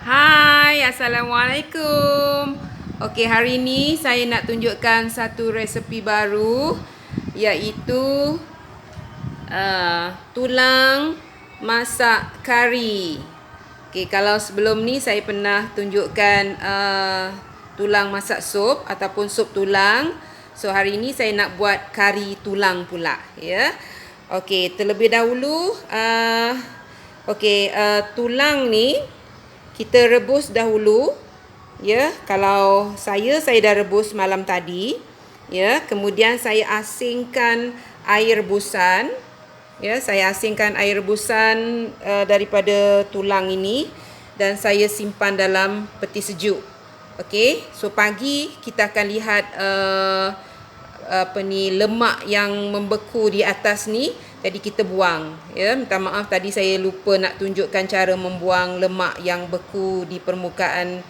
Hai, Assalamualaikum. Okey, hari ni saya nak tunjukkan satu resepi baru, iaitu tulang masak kari. Okey, kalau sebelum ni saya pernah tunjukkan tulang masak sup ataupun sup tulang. So hari ni saya nak buat kari tulang pula, ya. Okey, terlebih dahulu tulang ni kita rebus dahulu, ya. Kalau saya dah rebus malam tadi, ya. Kemudian saya asingkan air rebusan, ya. Saya asingkan air rebusan daripada tulang ini dan saya simpan dalam peti sejuk. Okey, so pagi kita akan lihat lemak yang membeku di atas ni. Jadi kita buang, ya. Minta maaf tadi saya lupa nak tunjukkan cara membuang lemak yang beku di permukaan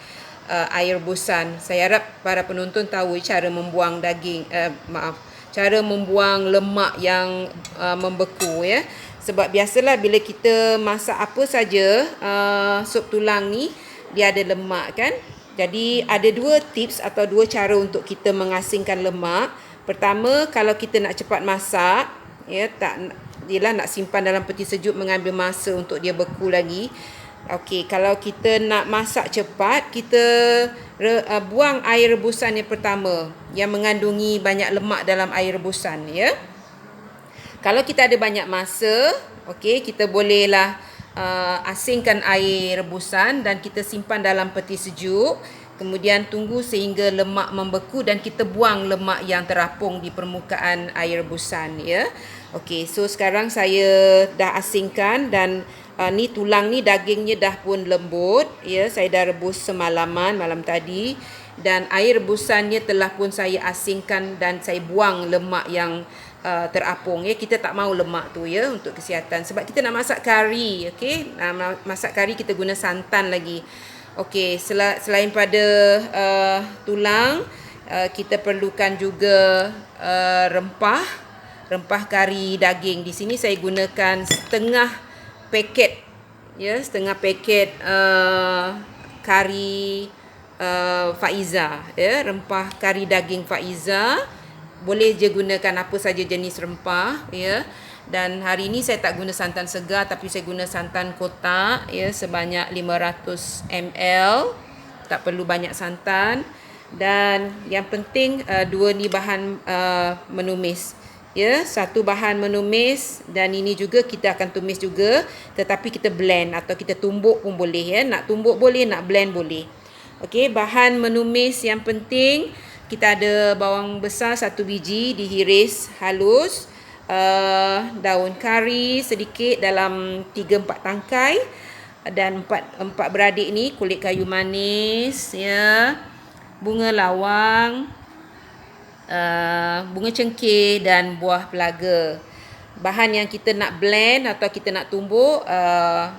air rebusan. Saya harap para penonton tahu cara membuang cara membuang lemak yang membeku, ya. Sebab biasalah bila kita masak apa saja sup tulang ni dia ada lemak, kan. Jadi ada dua tips atau dua cara untuk kita mengasingkan lemak. Pertama, kalau kita nak cepat masak, ya, nak simpan dalam peti sejuk, mengambil masa untuk dia beku lagi. Okey, kalau kita nak masak cepat, kita buang air rebusan yang pertama yang mengandungi banyak lemak dalam air rebusan, ya. Kalau kita ada banyak masa, okey, kita bolehlah asingkan air rebusan dan kita simpan dalam peti sejuk. Kemudian tunggu sehingga lemak membeku dan kita buang lemak yang terapung di permukaan air rebusan, ya. Okey, so sekarang saya dah asingkan dan ni tulang ni dagingnya dah pun lembut, ya. Saya dah rebus semalaman malam tadi dan air rebusannya telah pun saya asingkan dan saya buang lemak yang terapung, ya. Kita tak mau lemak tu, ya, untuk kesihatan sebab kita nak masak kari, okey. Masak kari kita guna santan lagi. Okey, selain pada tulang, kita perlukan juga rempah kari daging. Di sini saya gunakan setengah paket, ya, setengah paket kari Faiza, ya, rempah kari daging Faiza. Boleh je gunakan apa saja jenis rempah, ya. Dan hari ini saya tak guna santan segar tapi saya guna santan kotak, ya, sebanyak 500 ml. Tak perlu banyak santan. Dan yang penting dua ni bahan menumis, ya. Satu bahan menumis dan ini juga kita akan tumis juga, tetapi kita blend atau kita tumbuk pun boleh, ya. Nak tumbuk boleh, nak blend boleh. Okey, bahan menumis yang penting kita ada bawang besar 1 biji dihiris halus, daun kari sedikit dalam 3-4 tangkai, dan empat beradik ni kulit kayu manis, ya, bunga lawang, bunga cengkeh dan buah pelaga. Bahan yang kita nak blend atau kita nak tumbuk,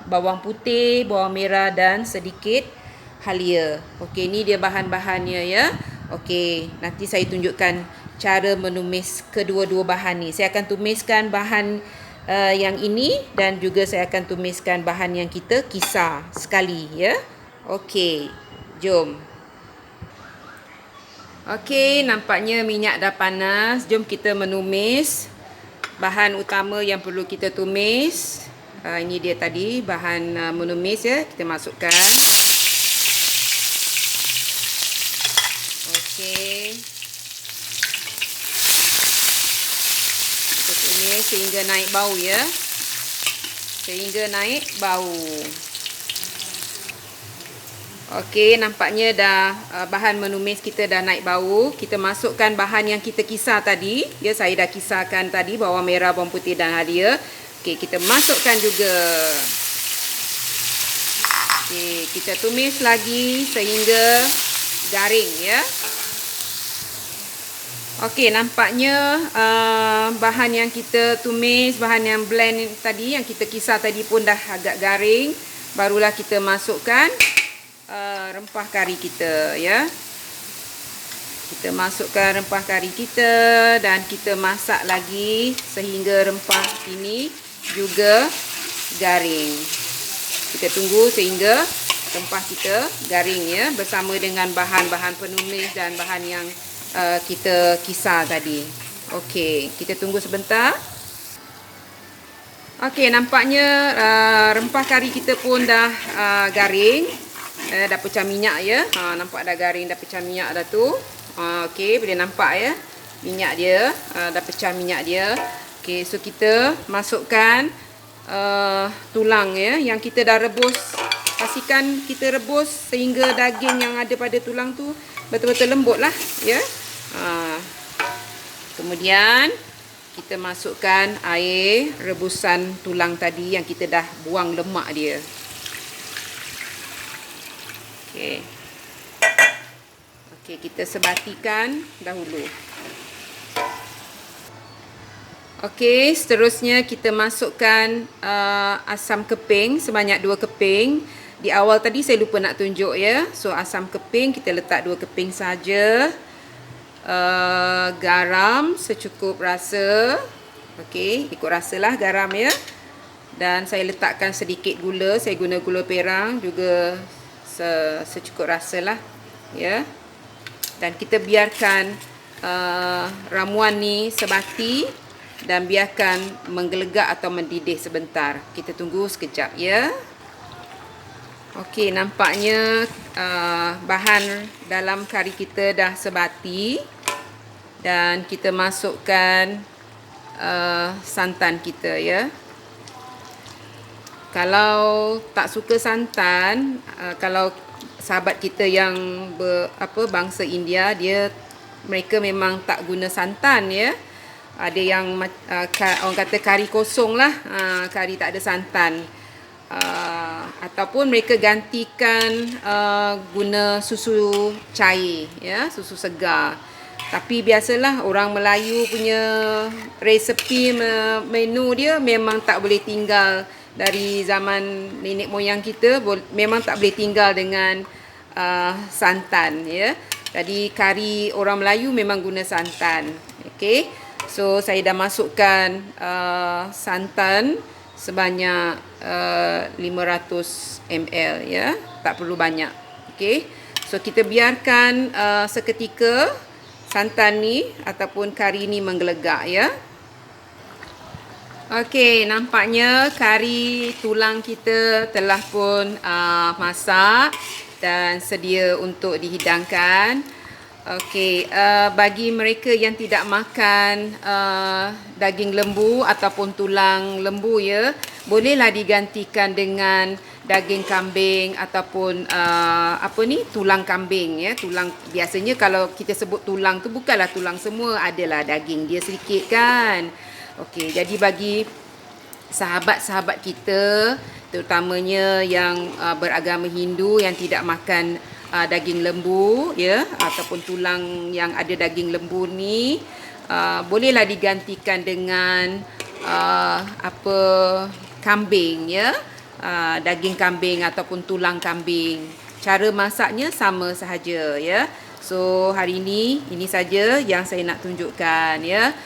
bawang putih, bawang merah dan sedikit halia. Okey, ni dia bahan-bahannya, ya. Okey, nanti saya tunjukkan cara menumis kedua-dua bahan ni. Saya akan tumiskan bahan yang ini dan juga saya akan tumiskan bahan yang kita kisar sekali, ya. Okey, jom. Okey, nampaknya minyak dah panas. Jom kita menumis bahan utama yang perlu kita tumis. Ini dia tadi bahan menumis, ya. Kita masukkan. Okey. Kita tumis sehingga naik bau, ya. Sehingga naik bau. Okey, nampaknya dah bahan menumis kita dah naik bau. Kita masukkan bahan yang kita kisar tadi. Ya, saya dah kisarkan tadi bawang merah, bawang putih dan halia. Okey, kita masukkan juga. Okey, kita tumis lagi sehingga garing, ya. Okey, nampaknya bahan yang kita tumis, bahan yang blend tadi, yang kita kisar tadi pun dah agak garing. Barulah kita masukkan rempah kari kita, ya. Kita masukkan rempah kari kita dan kita masak lagi sehingga rempah ini juga garing. Kita tunggu sehingga rempah kita garing ya, bersama dengan bahan-bahan penumis dan bahan yang kita kisar tadi. Okey, kita tunggu sebentar. Okey, nampaknya rempah kari kita pun dah garing. Dah pecah minyak ya. Nampak dah garing, dah pecah minyak dah tu. Okey, boleh nampak ya. Minyak dia, dah pecah minyak dia. Okey, so kita masukkan tulang ya yang kita dah rebus. Pastikan kita rebus sehingga daging yang ada pada tulang tu betul-betul lembut lah ya. Kemudian kita masukkan air rebusan tulang tadi yang kita dah buang lemak dia. Okey. Okey, kita sebatikan dahulu. Okey, seterusnya kita masukkan asam keping sebanyak 2 keping. Di awal tadi saya lupa nak tunjuk ya. So asam keping kita letak 2 keping saja. Garam secukup rasa. Okey, ikut rasalah garam ya. Dan saya letakkan sedikit gula. Saya guna gula perang juga secukup rasalah ya. Dan kita biarkan ramuan ni sebati dan biarkan menggelegak atau mendidih sebentar. Kita tunggu sekejap ya. Okey, nampaknya bahan dalam kari kita dah sebati dan kita masukkan santan kita ya. Kalau tak suka santan, kalau sahabat kita yang bangsa India, mereka memang tak guna santan ya. Ada yang orang kata kari kosong lah, kari tak ada santan. Ataupun mereka gantikan guna susu cair ya, susu segar. Tapi biasalah orang Melayu punya resepi menu dia memang tak boleh tinggal dari zaman nenek moyang kita, memang tak boleh tinggal dengan santan ya. Jadi kari orang Melayu memang guna santan. Okey. So saya dah masukkan santan sebanyak 500 ml ya, tak perlu banyak. Okey. So kita biarkan seketika santan ni ataupun kari ni menggelegak ya. Okey, nampaknya kari tulang kita telah pun masak dan sedia untuk dihidangkan. Okey, bagi mereka yang tidak makan daging lembu ataupun tulang lembu ya, bolehlah digantikan dengan daging kambing ataupun tulang kambing ya. Tulang biasanya kalau kita sebut tulang tu bukanlah tulang semua, adalah daging dia sedikit kan. Okey, jadi bagi sahabat-sahabat kita terutamanya yang beragama Hindu yang tidak makan daging lembu ya, ataupun tulang yang ada daging lembu ni, bolehlah digantikan dengan kambing ya, daging kambing ataupun tulang kambing. Cara masaknya sama sahaja ya. So hari ini saja yang saya nak tunjukkan ya,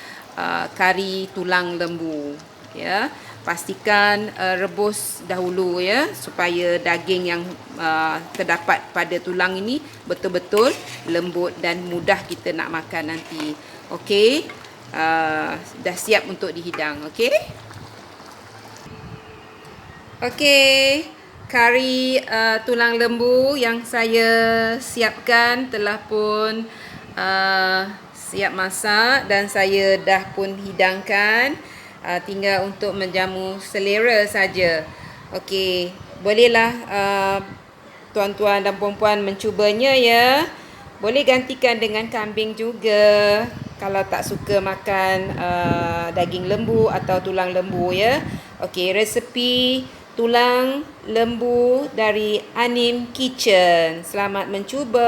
kari tulang lembu ya. Pastikan rebus dahulu ya, supaya daging yang terdapat pada tulang ini betul-betul lembut dan mudah kita nak makan nanti. Okey, dah siap untuk dihidang. Okey. Okey, kari tulang lembu yang saya siapkan telah pun siap masak dan saya dah pun hidangkan. Tinggal untuk menjamu selera saja. Okey, bolehlah tuan-tuan dan puan-puan mencubanya ya. Boleh gantikan dengan kambing juga kalau tak suka makan daging lembu atau tulang lembu ya. Okey, resepi tulang lembu dari Anim Kitchen. Selamat mencuba.